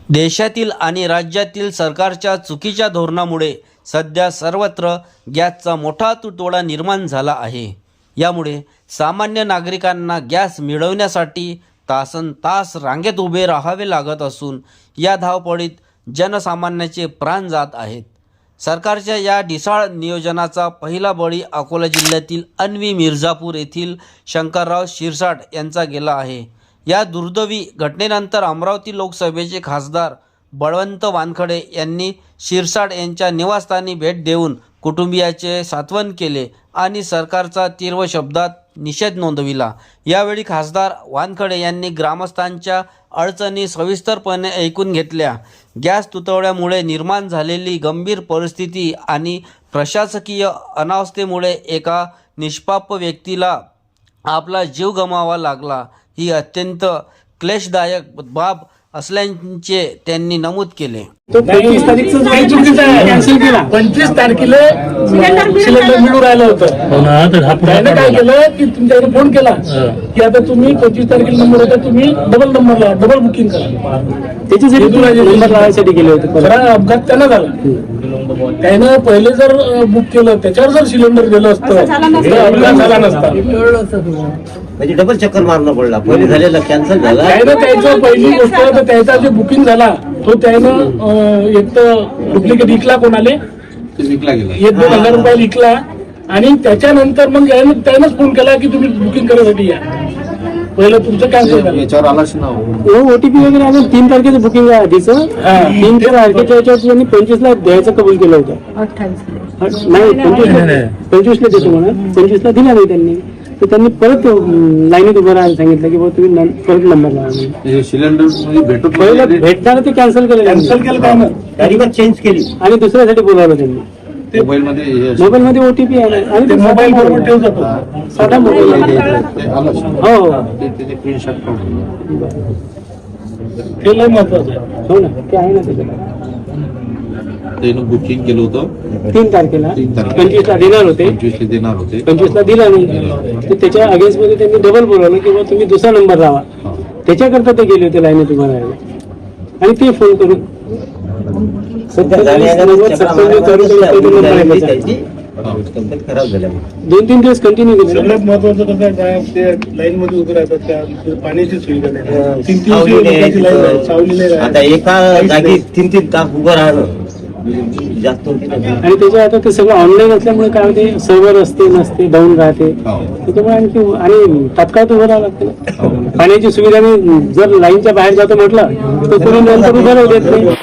देशातील आणि राज्यातील सरकारच्या चुकीच्या धोरणामुळे सध्या सर्वत्र गॅसचा मोठा तुटवडा निर्माण झाला आहे। यामुळे सामान्य नागरिकांना गॅस मिळवण्यासाठी तासनतास रांगेत उभे राहावे लागत असून या धावपळीत जनसामान्याचे प्राण जात आहेत। सरकारच्या या ढिसाळ नियोजनाचा पहिला बळी अकोला जिल्ह्यातील अन्वी मिर्झापूर येथील शंकरराव शिरसाट यांचा गेला आहे। या दुर्दैवी घटनेनंतर अमरावती लोकसभेचे खासदार बळवंत वानखडे यांनी शिरसाट यांच्या निवासस्थानी भेट देऊन कुटुंबियाचे सांत्वन केले आणि सरकारचा तीव्र शब्दात निषेध नोंदविला। यावेळी खासदार वानखडे यांनी ग्रामस्थांच्या अडचणी सविस्तरपणे ऐकून घेतल्या। गॅस तुटवड्यामुळे निर्माण झालेली गंभीर परिस्थिती आणि प्रशासकीय अनावस्थेमुळे एका निष्पाप व्यक्तीला आपला जीव गमवावा लागला ही अत्यंत क्लेशदायक बाब असल्याचे त्यांनी नमूद केले। तो 25 तारीखचं काही चुकीचं आहे, कॅन्सल केला। 25 तारखेला सिलेंडर मिळून राहिलं होतं। त्याने काय केलं की तुमच्याकडे फोन केला की आता तुम्ही 25 तारखेला नंबर होता, तुम्ही डबल नंबर लावा, डबल बुकिंग करा। त्याच्यासाठी नंबर लावायसाठी गेले होते। खरा अपघात त्यांना झाला। त्यानं पहिले जर बुक केलं त्याच्यावर जर सिलेंडर दिलं असतं तर अपघात झाला नसता। म्हणजे डबल चक्कर मारणं पडला, पहिले झालेला कॅन्सल झाला। त्यानं त्याचं पहिली गोष्ट तर त्याचा जे बुकिंग झाला तो त्यानं एक तर डुप्लिकेट विकला, कोणाले विकला गेला, 1-2 हजार रुपये विकला। आणि त्याच्यानंतर मग त्यानंच फोन केला की तुम्ही बुकिंग करायसाठी या, पहिलं तुमचं कॅन्सल झालं। याच्यावर आलाच ना ओटीपी वगैरे आलं। 3 तारखेचं बुकिंग आहे आधीचं। 3 तारखेच्या याच्यावर त्यांनी 25 ला द्यायचं कबूल केलं होतं। 28 नाही, 25 ला देतो म्हणा, 25 ला दिला नाही त्यांनी। तर त्यांनी परत लाईनीत उभं राहायला सांगितलं की तुम्ही परत नंबर लावा। सिलेंडर भेटू पहिलं भेटताना ते कॅन्सल केलं त्यानं, तारीख चेंज केली आणि दुसऱ्यासाठी बोलावलं त्यांनी। मोबाईल मध्ये ओटीपी आहे आणि मोबाईल बरोबर ठेवून जातो, साधा मोबाईल हो ते लय महत्वाचं आहे। हो ना, ते आहे ना त्याच्यात। त्यानं बुकिंग केलं होतं 3 तारखेला, 25 ला देणार होते, 25 ला दिला नाही। तर त्याच्या अगेन्स्ट मध्ये त्यांनी डबल बोलवलं की तुम्ही दुसरा नंबर लावा। त्याच्याकरता ते गेले होते लाईनीत उभं राहायला आणि ते फोन करून खराब झाल्या 2-3 दिवस कंटिन्यू केले। सगळ्यात महत्वाचं कसं आहे, ते लाईन मध्ये उभे राहतात, त्या पाण्याची सुविधा नाही, 3 दिवस सावली नाही आता एका जागी 3-3 तास उभं राहणं जास्त होते। आणि त्याच्या आता ते सगळं ऑनलाईन असल्यामुळे काय होते, सर्व्हर असते नसते, डाऊन राहते, त्याच्यामुळे आणखी आणि तात्काळ उभं राहावं लागतं। पाण्याची सुविधा नाही, जर लाईनच्या बाहेर जातो म्हटलं तर कोणी नंतर उभं राहू देत नाही।